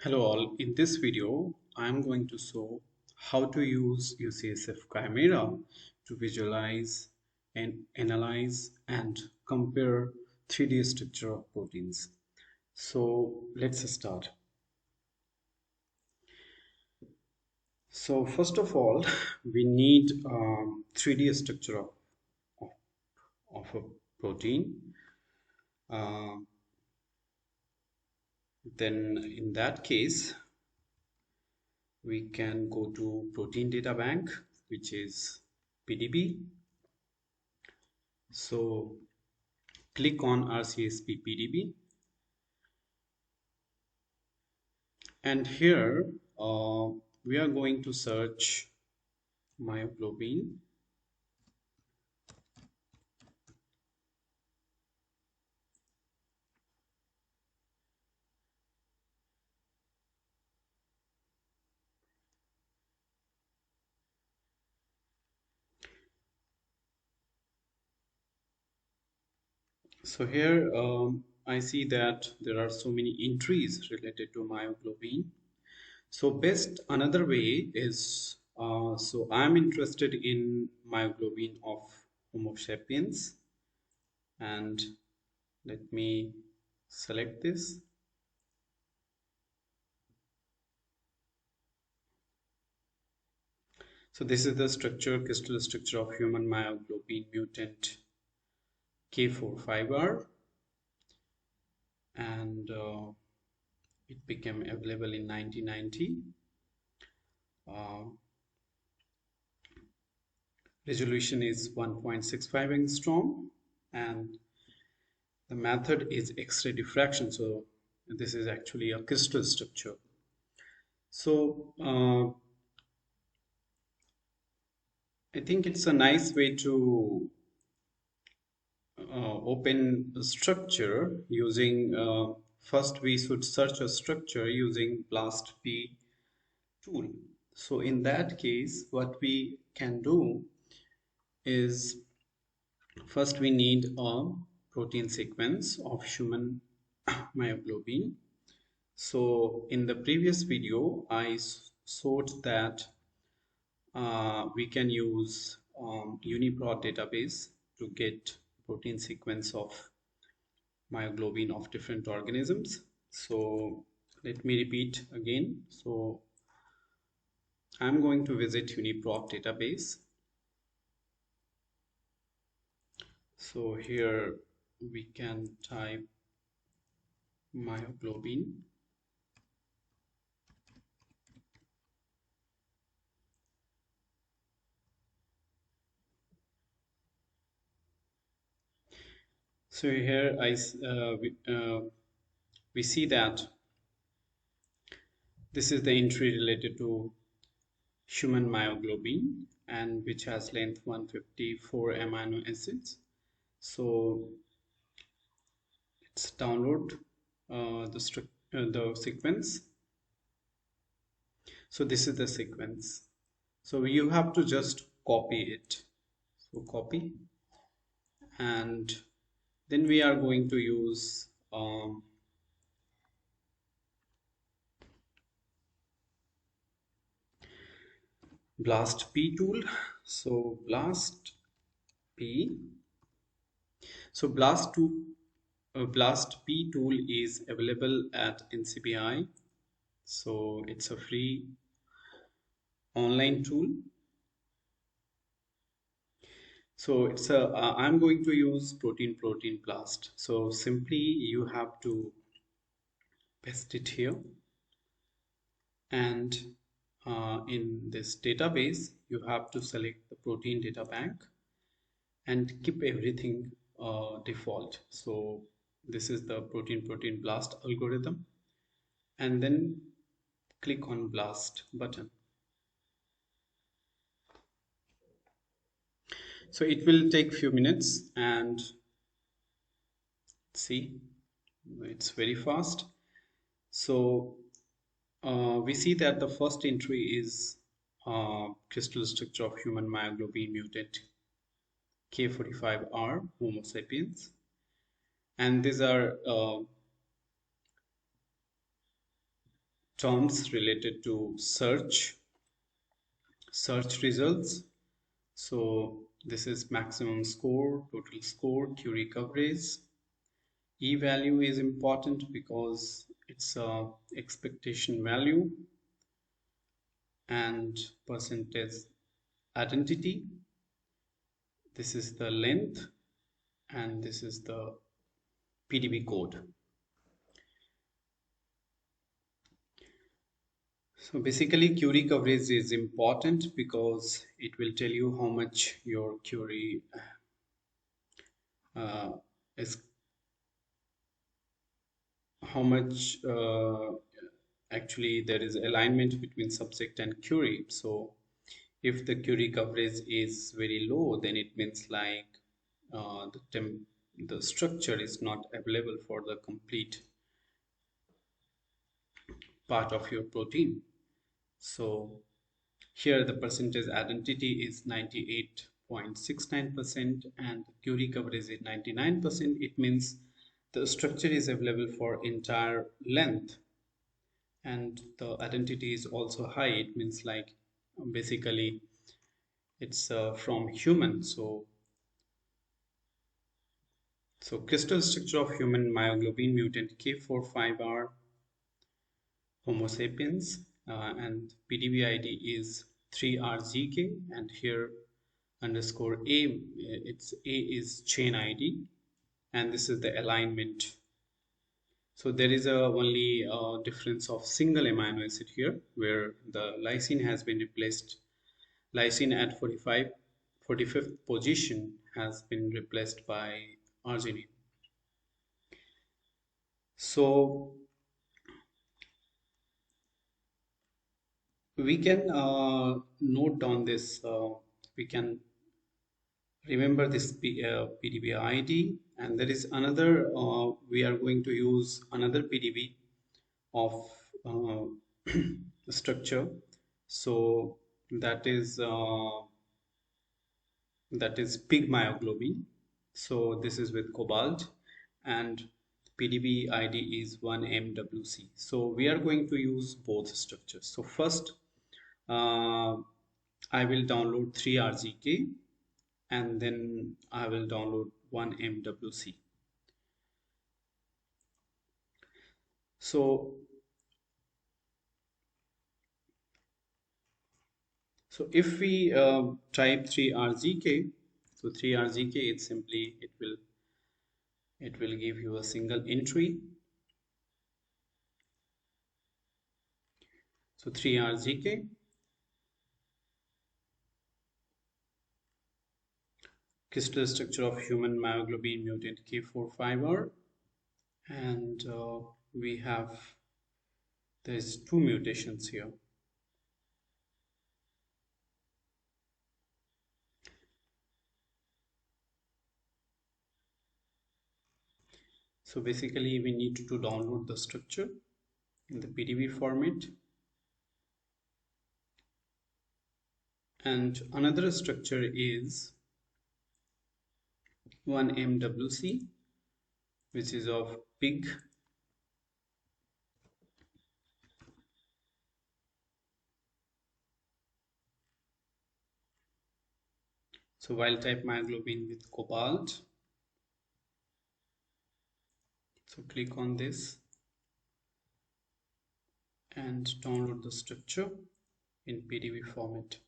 Hello all, in this video I am going to show how to use UCSF Chimera to visualize and analyze and compare 3D structure of proteins. So let's start. So first of all we need 3D structure of, of a protein. Uh, then in that case we can go to protein data bank, which is PDB. So click on RCSP PDB, and here we are going to search myoglobin. So here I see that there are so many entries related to myoglobin. So best another way is so I'm interested in myoglobin of Homo sapiens, and let me select this. So this is the crystal structure of human myoglobin mutant K45R, and it became available in 1990. Uh, Resolution is 1.65 angstrom, and the method is X-ray diffraction. So this is actually a crystal structure. So I think it's a nice way to open a structure using first we should search a structure using BLAST-P tool. So in that case what we can do is first we need a protein sequence of human myoglobin. So in the previous video I showed that we can use UniProt database to get protein sequence of myoglobin of different organisms. So let me repeat again. So I'm going to visit UniProt database. So here we can type myoglobin. So here we see that this is the entry related to human myoglobin, and which has length 154 amino acids. So let's download the sequence. So this is the sequence. So you have to just copy it. So copy, and then we are going to use BLAST-P tool. So BLAST-P. So BLAST-P tool is available at NCBI. So it's a free online tool. So it's a I'm going to use protein blast. So simply you have to paste it here, and in this database you have to select the protein data bank and keep everything default. So this is the protein blast algorithm, and then click on blast button. So it will take few minutes, and see, it's very fast. So we see that the first entry is crystal structure of human myoglobin mutant K45R Homo sapiens, and these are terms related to search results. So this is maximum score, total score, query coverage. E value is important because it's a expectation value, and percentage identity. This is the length, and this is the PDB code. So basically query coverage is important because it will tell you how much your query uh, is, how much actually there is alignment between subject and query. So if the query coverage is very low, then it means like the structure is not available for the complete part of your protein. So here the percentage identity is 98.69% and query coverage is 99%. It means the structure is available for entire length, and the identity is also high. It means like basically it's from human. So crystal structure of human myoglobin mutant K45R Homo sapiens, and PDB ID is 3RGK, and here underscore A, it's A is chain ID, and this is the alignment. So there is a only difference of single amino acid here, where the lysine has been replaced. Lysine at 45th position has been replaced by arginine. So we can note down this, we can remember this PDB ID, and there is another, we are going to use another PDB of structure. So that is pig myoglobin. So this is with cobalt, and PDB ID is 1MWC. So we are going to use both structures. So first I will download 3RGK, and then I will download 1MWC. So if we type 3RGK, so 3RGK, it simply it will give you a single entry. So 3RGK, crystal structure of human myoglobin mutant K45R, and we have, there's two mutations here. So basically we need to download the structure in the PDB format, and another structure is 1MWC, which is of pig. So wild type myoglobin with cobalt. So click on this and download the structure in PDB format.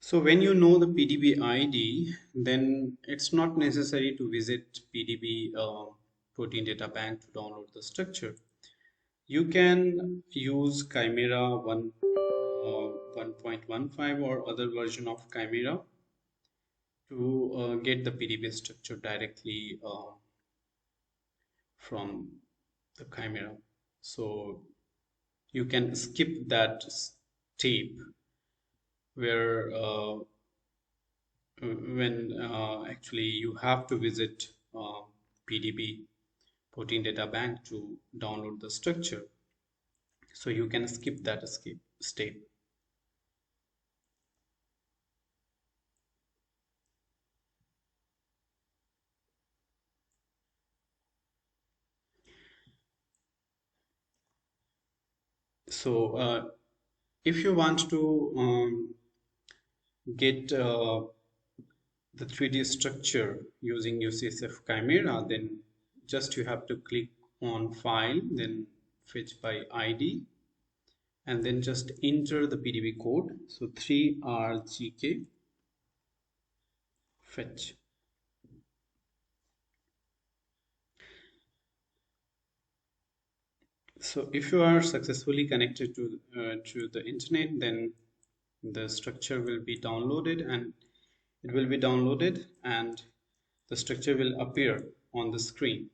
So when you know the PDB ID, then it's not necessary to visit PDB protein data bank to download the structure. You can use Chimera 1.15 or other version of Chimera to get the PDB structure directly from the Chimera. So you can skip that step where when actually you have to visit PDB protein data bank to download the structure. So you can skip that step. So if you want to get the 3D structure using UCSF Chimera, then just you have to click on File, then Fetch by ID, and then just enter the PDB code. So 3RGK fetch. So if you are successfully connected to the internet, then the structure will be downloaded, and it will be downloaded and the structure will appear on the screen.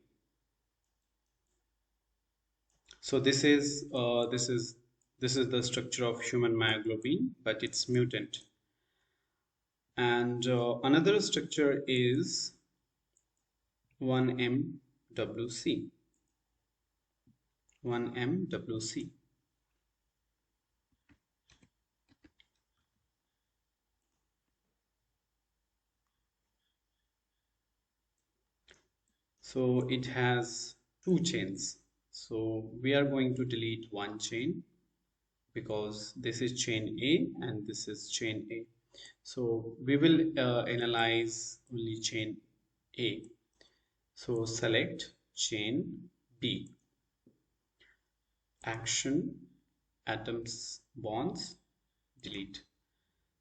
So this is the structure of human myoglobin, but it's mutant. And another structure is 1MWC. 1MWC. So it has two chains. So we are going to delete one chain because this is chain A and this is chain A. So we will analyze only chain A. So select chain B. Action, atoms, bonds, delete.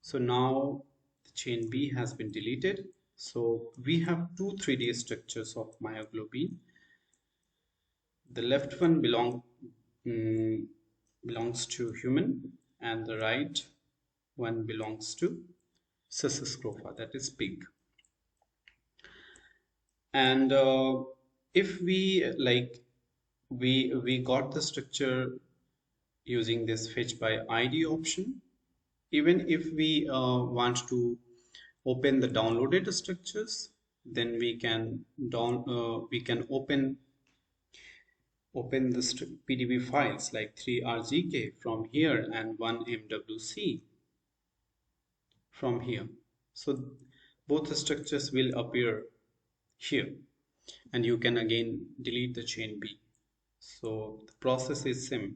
So now the chain B has been deleted. So we have two 3D structures of myoglobin. The left one belongs to human, and the right one belongs to sus scrofa, that is pig. And if we we got the structure using this fetch by ID option. Even if we want to open the downloaded structures, then we can open the PDB files like 3RGK from here and 1MWC from here. So both the structures will appear here, and you can again delete the chain B. So the process is same.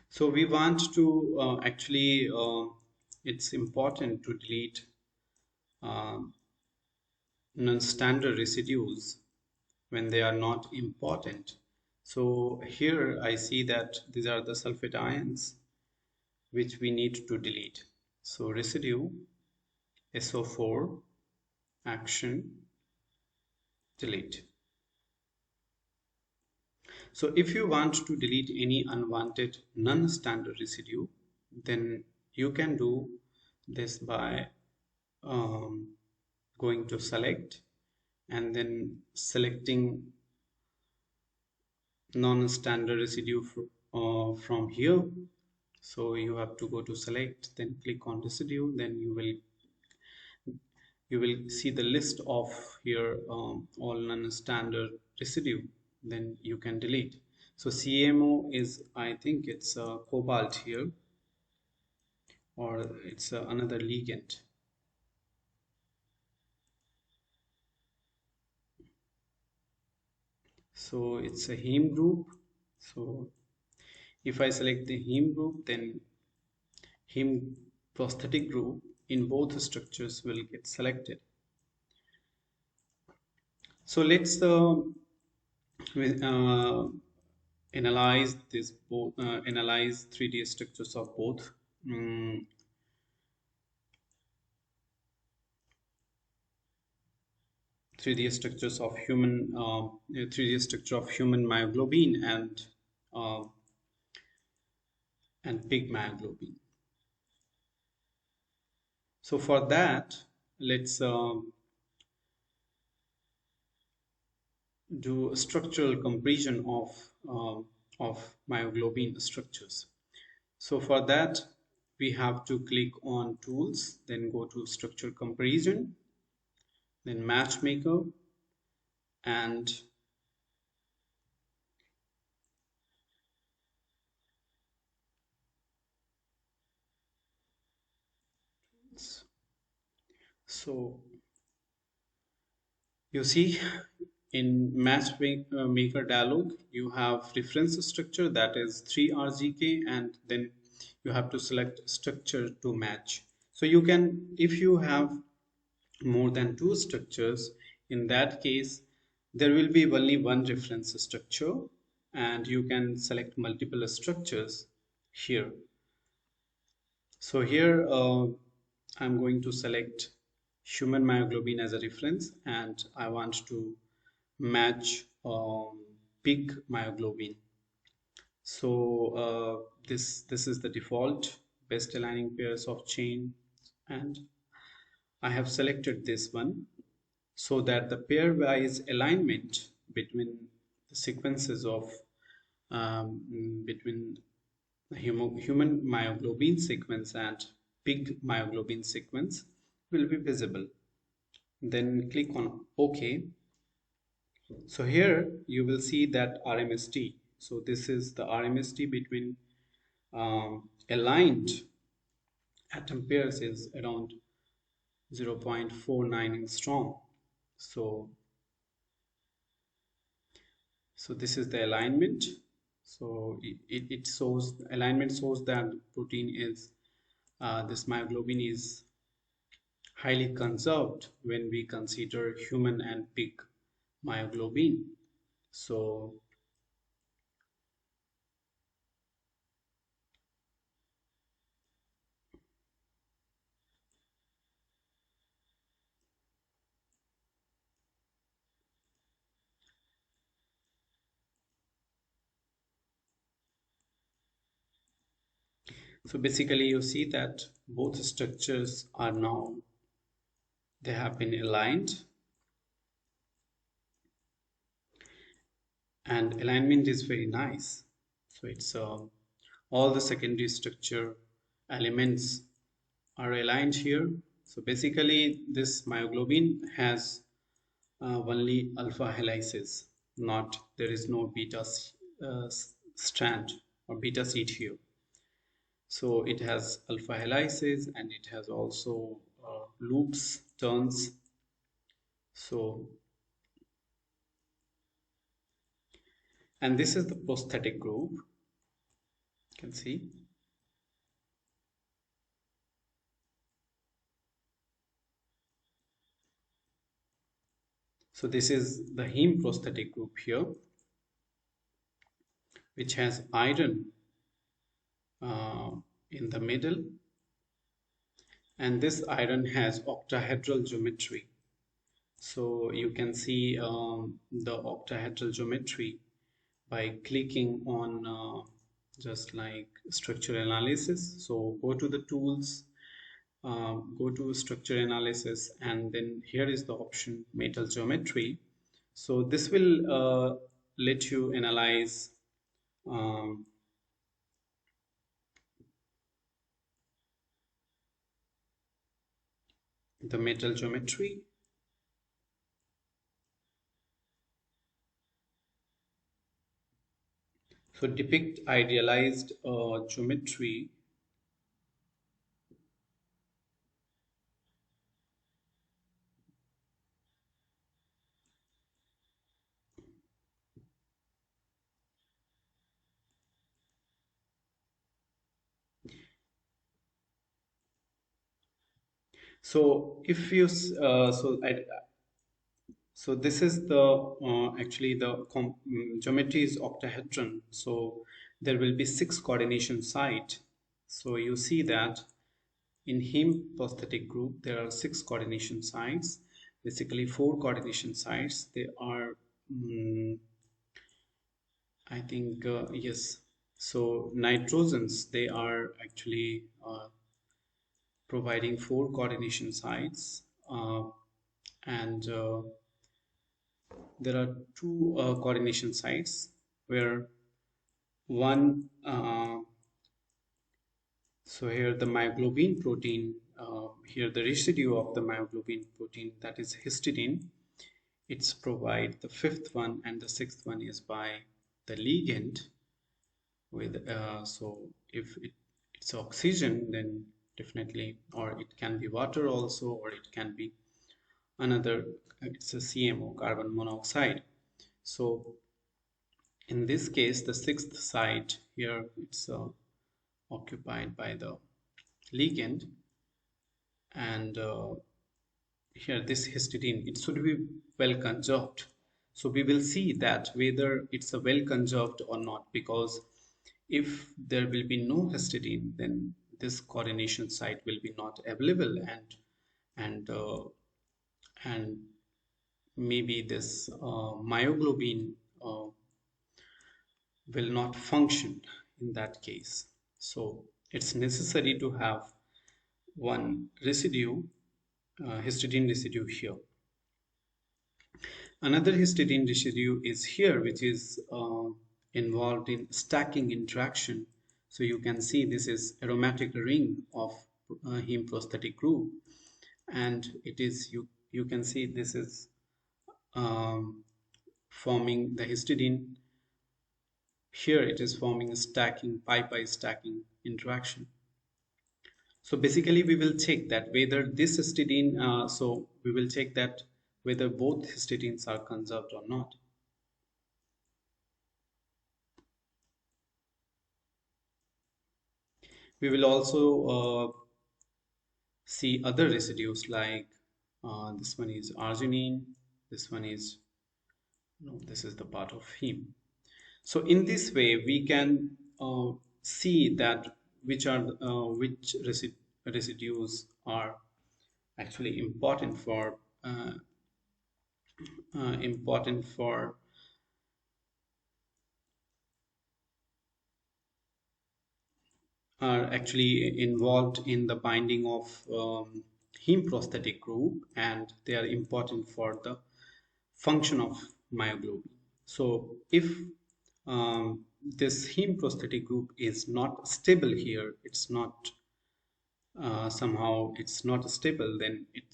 So we want to actually it's important to delete uh, non-standard residues when they are not important. So here I see that these are the sulfate ions which we need to delete. So residue SO4 action delete. So if you want to delete any unwanted non-standard residue, then you can do this by um, going to select and then selecting non-standard residue from here. So you have to go to select, then click on residue, then you will see the list of here all non-standard residue, then you can delete. So CMO is, I think it's cobalt here, or it's another ligand. So it's a heme group. So if I select the heme group, then heme prosthetic group in both structures will get selected. So let's analyze this both analyze 3D structures of both 3D structures of human 3D structure of human myoglobin uh, and pig myoglobin. So for that, let's do a structural comparison of myoglobin structures. So for that, we have to click on tools, then go to structure comparison, then matchmaker, and so you see in maker dialog, you have reference structure, that is 3RGK, and then you have to select structure to match. So you can, if you have more than two structures, in that case there will be only one reference structure, and you can select multiple structures here. So here I'm going to select human myoglobin as a reference, and I want to match pig myoglobin. So this is the default best aligning pairs of chain, and I have selected this one so that the pairwise alignment between the sequences of between the human myoglobin sequence and pig myoglobin sequence will be visible. Then click on OK. So here you will see that RMST. So this is the RMST between aligned atom pairs is around 0.49 angstrom. So this is the alignment. So it shows, alignment shows that protein is this myoglobin is highly conserved when we consider human and pig myoglobin. So so basically you see that both structures are now, they have been aligned, and alignment is very nice. So it's all the secondary structure elements are aligned here. So basically this myoglobin has only alpha helices, not, there is no beta strand or beta seed here. So it has alpha helices, and it has also loops, turns. So, and this is the prosthetic group, you can see. So this is the heme prosthetic group here, which has iron uh, in the middle, and this iron has octahedral geometry. So you can see the octahedral geometry by clicking on just like structure analysis. So go to the tools, go to structure analysis, and then here is the option metal geometry. So this will let you analyze um, the metal geometry. So depict idealized geometry. So if you so this is the actually the geometry is octahedron. So there will be 6 coordination sites. So you see that in heme prosthetic group there are 6 coordination sites. Basically 4 coordination sites. They are I think yes. So nitrogens, they are actually providing 4 coordination sites, and there are 2 coordination sites where one so here the myoglobin protein, here the residue of the myoglobin protein, that is histidine, it's provide the 5th one, and the 6th one is by the ligand with so if it's oxygen, then definitely, or it can be water also, or it can be another, it's a CMO, carbon monoxide. So in this case, the sixth site here, it's occupied by the ligand, and here this histidine, it should be well conserved. So we will see that whether it's a well conserved or not, because if there will be no histidine, then this coordination site will be not available, and and maybe this myoglobin will not function in that case. So it's necessary to have one residue, histidine residue here. Another histidine residue is here, which is involved in stacking interaction. So you can see this is aromatic ring of heme prosthetic group, and it is, you can see this is um, forming the histidine. Here it is forming a stacking, pi-pi stacking interaction. So basically we will check that whether this histidine, so we will check that whether both histidines are conserved or not. We will also see other residues like this one is arginine, this one is, no, this is the part of heme. So in this way we can see that which are which residues are actually important for are actually involved in the binding of heme prosthetic group, and they are important for the function of myoglobin. So if this heme prosthetic group is not stable here, it's not somehow it's not stable, then it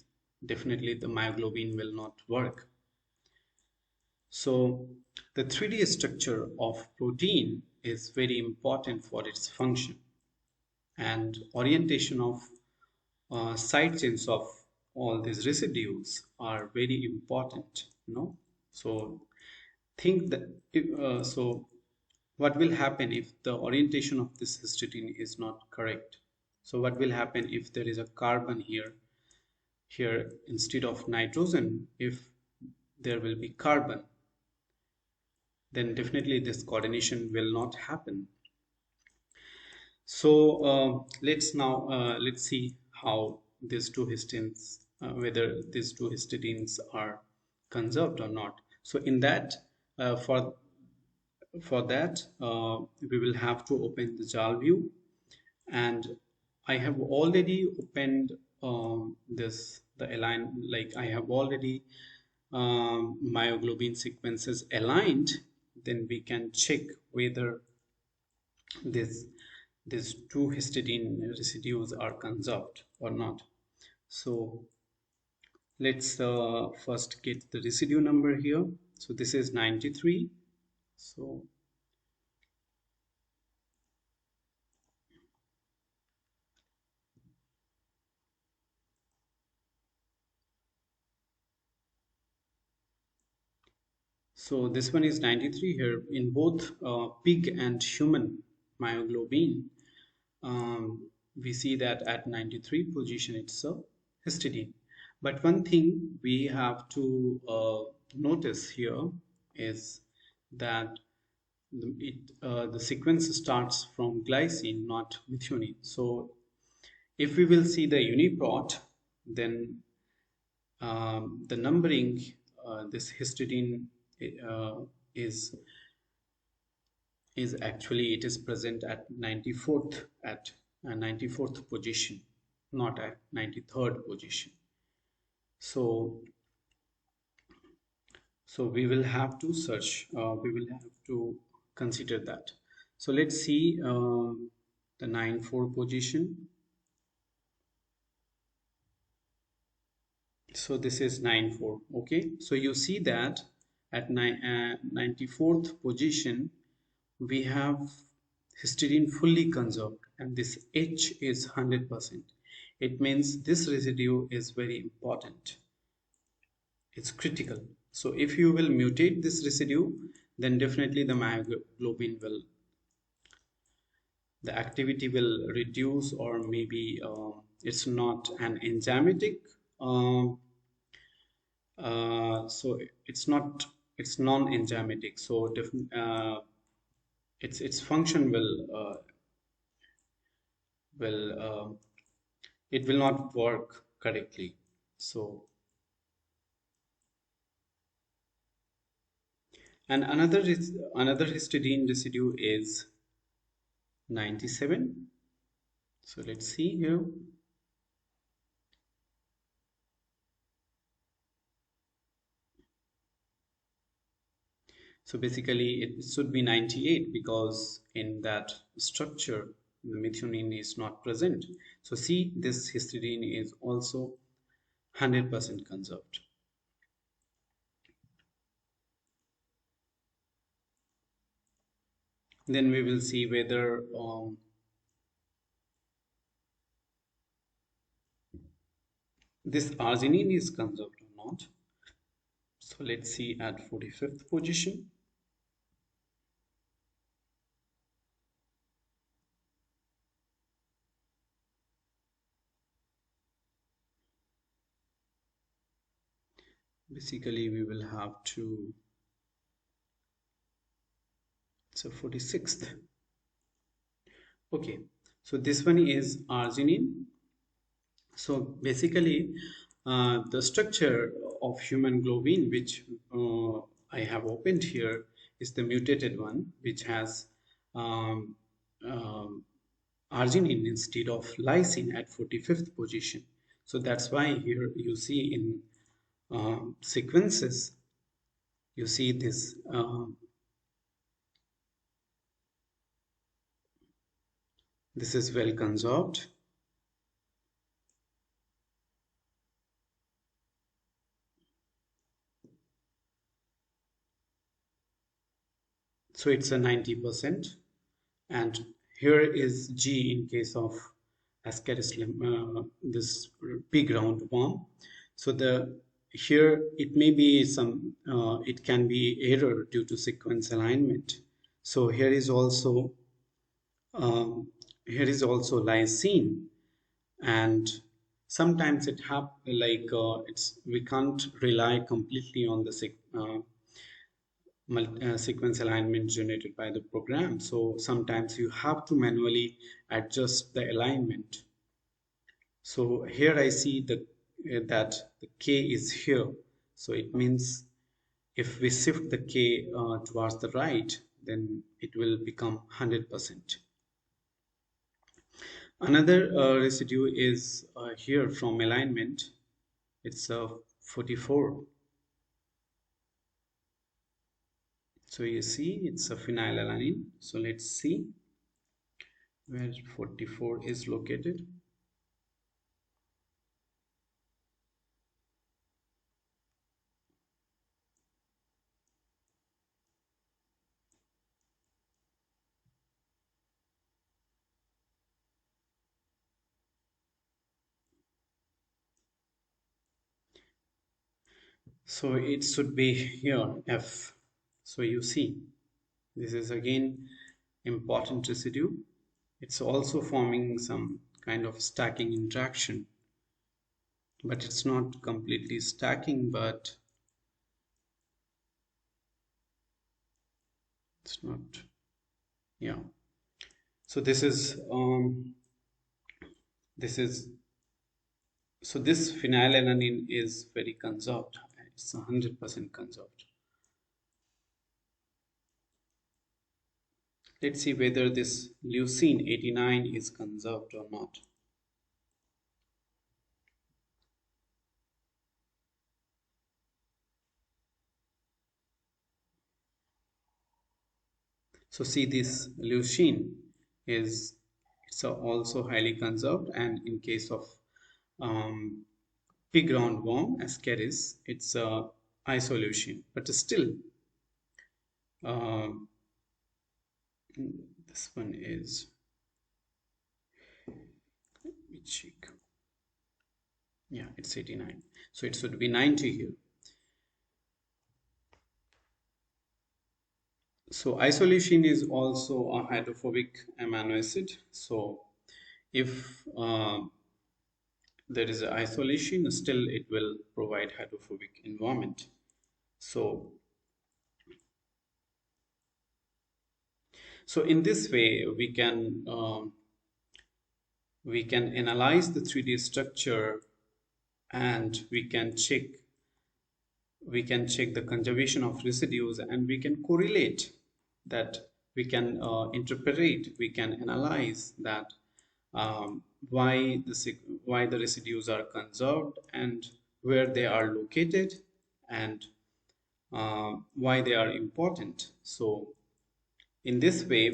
definitely the myoglobin will not work. So the 3D structure of protein is very important for its function, and orientation of side chains of all these residues are very important, you know. So think that so what will happen if the orientation of this histidine is not correct? So what will happen if there is a carbon here instead of nitrogen? If there will be carbon, then definitely this coordination will not happen. So let's see how these two histidines, whether these two histidines are conserved or not. So in that, for that, we will have to open the JAL view, and I have already opened this the align, like I have already myoglobin sequences aligned. Then we can check whether this these two histidine residues are conserved or not. So let's first get the residue number here. So this is 93. So this one is 93 here in both pig and human myoglobin. We see that at 93 position it's a histidine. But one thing we have to notice here is that the sequence starts from glycine, not methionine. So if we will see the uniprot, then the numbering, this histidine uh, is actually, it is present at 94th, at 94th position, not at 93rd position. So we will have to search, we will have to consider that. So let's see the 9-4 position. So this is 9-4. Okay, so you see that at 94th position we have histidine fully conserved, and this H is 100%. It means this residue is very important. It's critical. So if you will mutate this residue, then definitely the myoglobin will, the activity will reduce, or maybe it's not an enzymatic. Um, so it's not, it's non-enzymatic. So its function will it will not work correctly. So, and another histidine residue is 97. So let's see here. So basically it should be 98 because in that structure the methionine is not present. So see, this histidine is also 100% conserved. Then we will see whether this arginine is conserved or not. So let's see at 45th position. Basically we will have to, so 46th. Okay, so this one is arginine. So basically the structure of human globin, which I have opened here, is the mutated one, which has um, um, arginine instead of lysine at 45th position. So that's why here you see in sequences, you see this this is well conserved. So it's a 90%. And here is G in case of Ascaris, this pig roundworm. So the here it may be some, it can be error due to sequence alignment. So here is also lysine, and sometimes it like it's, we can't rely completely on the sequence alignment generated by the program. So sometimes you have to manually adjust the alignment. So here I see that the K is here. So it means if we shift the K towards the right, then it will become 100%. Another residue is here from alignment. It's 44. So you see it's a phenylalanine. So let's see where 44 is located. So it should be here F. So you see this is again important residue. It's also forming some kind of stacking interaction, but it's not completely stacking, but it's not, yeah. So this is, so this phenylalanine is very conserved. It's 100% conserved. Let's see whether this leucine 89 is conserved or not. So see, this leucine is, it's also highly conserved, and in case of pig roundworm ascaris, it's a isoleucine, but still uh, this one is, let me check. Yeah, it's 89. So it should be 90 here. So isoleucine is also a hydrophobic amino acid. So if there is a isolation, still it will provide hydrophobic environment. So, so in this way, we can analyze the 3D structure, and we can check the conservation of residues, and we can correlate that, we can interpret, we can analyze that, um, why why the residues are conserved, and where they are located, and why they are important. So in this way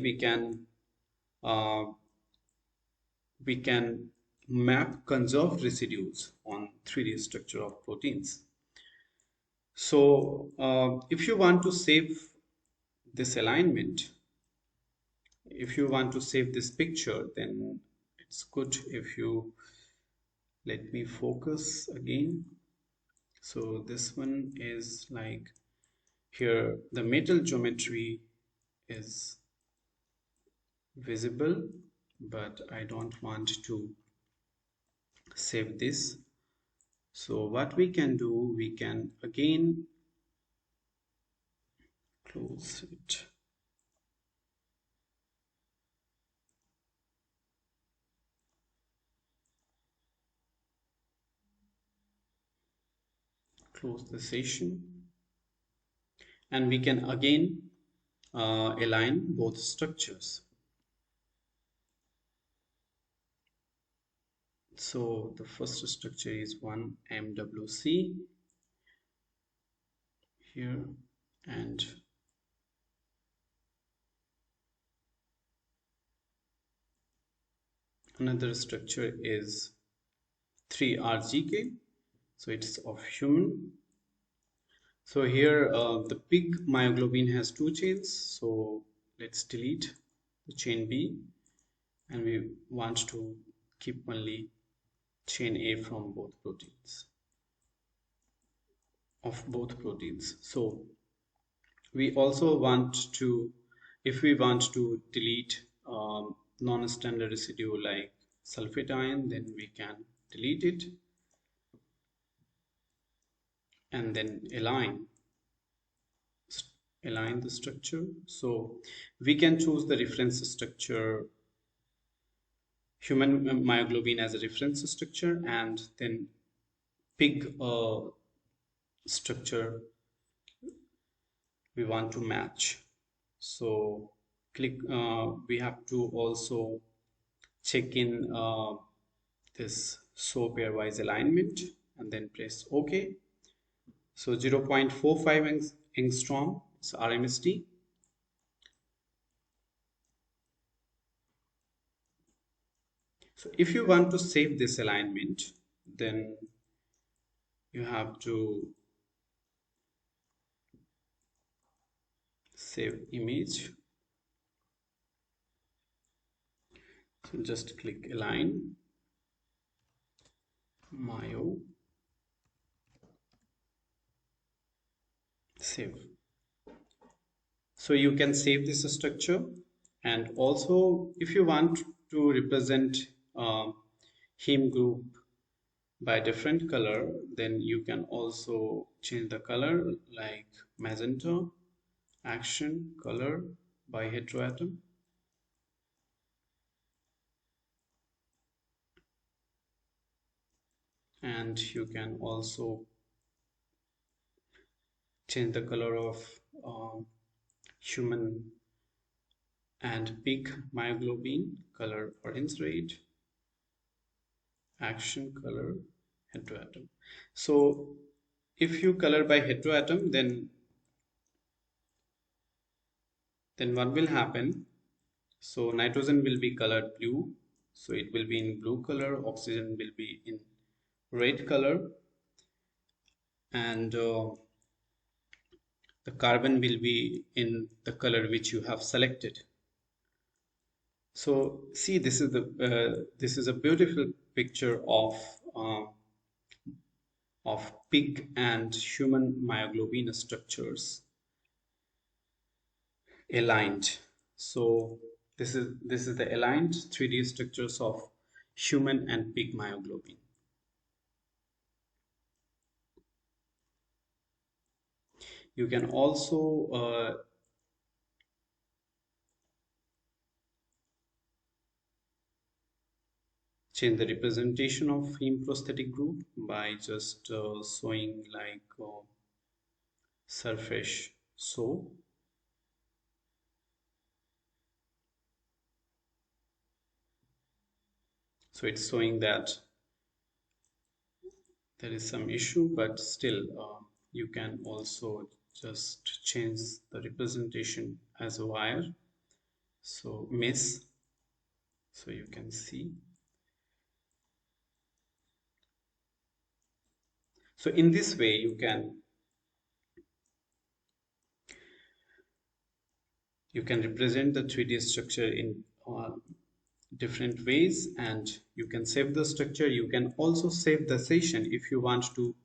uh, we can map conserved residues on 3D structure of proteins. So if you want to save this alignment, if you want to save this picture, then it's good if you let me focus again. So this one is like, here the metal geometry is visible, but I don't want to save this. So what we can do, we can again close it, close the session, and we can again align both structures. So the first structure is 1MWC here, and another structure is 3RGK, so it's of human. So here the pig myoglobin has two chains, so let's delete the chain B, and we want to keep only chain A from both proteins, of both proteins. So we also want to, if we want to delete non-standard residue like sulfate ion, then we can delete it and then align the structure. So we can choose the reference structure, human myoglobin as a reference structure, and then pig structure we want to match. So click, we have to also check in this show pairwise alignment, and then press OK. So 0.45 angstrom is RMSD. So if you want to save this alignment, then you have to save image. So just click align, myo, save. So you can save this structure, and also if you want to represent uh, heme group by different color, then you can also change the color like magenta, action, color by heteroatom. And you can also change the color of human and pig myoglobin, color orange red, action, color heteroatom. So if you color by heteroatom, then what will happen? So nitrogen will be colored blue, so it will be in blue color, oxygen will be in red color, and the carbon will be in the color which you have selected. So see, this is a beautiful picture of pig and human myoglobin structures. aligned. So this is the aligned 3D structures of human and pig myoglobin. You can also change the representation of heme prosthetic group by just showing like surface. So it's showing that there is some issue, but still you can also just change the representation as a wire. So miss, so you can see. So in this way you can represent the 3D structure in different ways, and you can save the structure. You can also save the session if you want to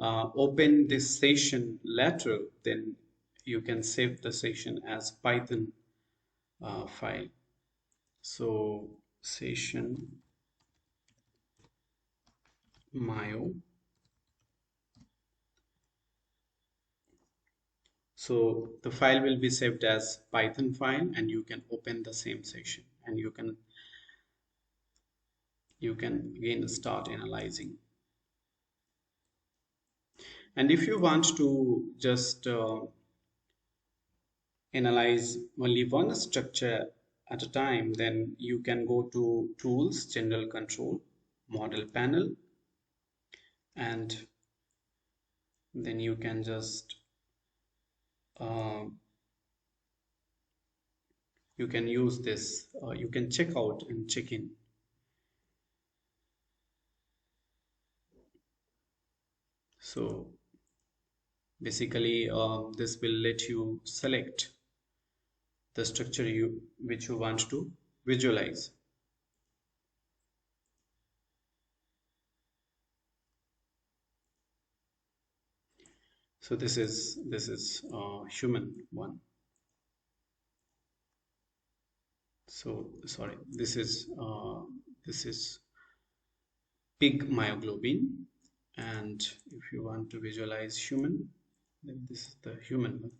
open this session later, then you can save the session as Python file. So session myo. So the file will be saved as Python file, and you can open the same session, and you can again start analyzing. And if you want to just analyze only one structure at a time, then you can go to Tools, General Control, Model Panel, and then you can just uh, you can use this. You can check out and check in. So basically, this will let you select the structure which you want to visualize. So this is human one. So sorry, this is pig myoglobin, and if you want to visualize human, then this is the human one.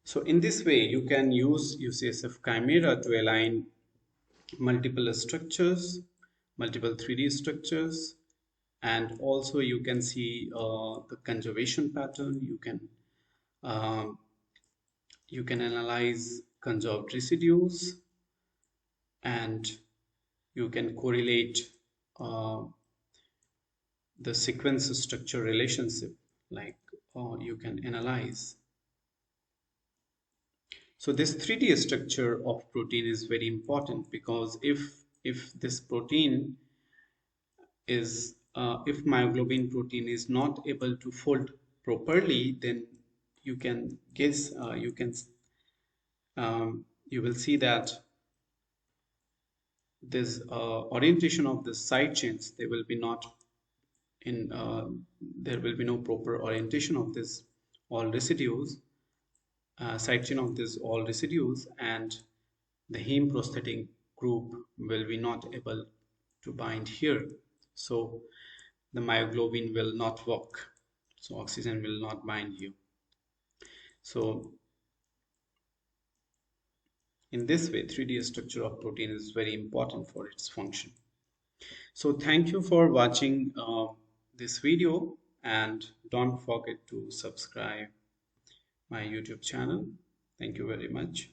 So in this way, you can use UCSF Chimera to align multiple structures, multiple 3D structures, and also you can see the conservation pattern. Um, you can analyze conserved residues, and you can correlate uh, the sequence structure relationship, like you can analyze. So this 3D structure of protein is very important, because if this protein is if myoglobin protein is not able to fold properly, then you can guess you will see that this orientation of the side chains, they will be not in there will be no proper orientation of this all residues, side chain of this all residues, and the heme prosthetic group will be not able to bind here. So the myoglobin will not work. So oxygen will not bind here. So in this way, 3D structure of protein is very important for its function. So thank you for watching this video, and don't forget to subscribe my YouTube channel. Thank you very much.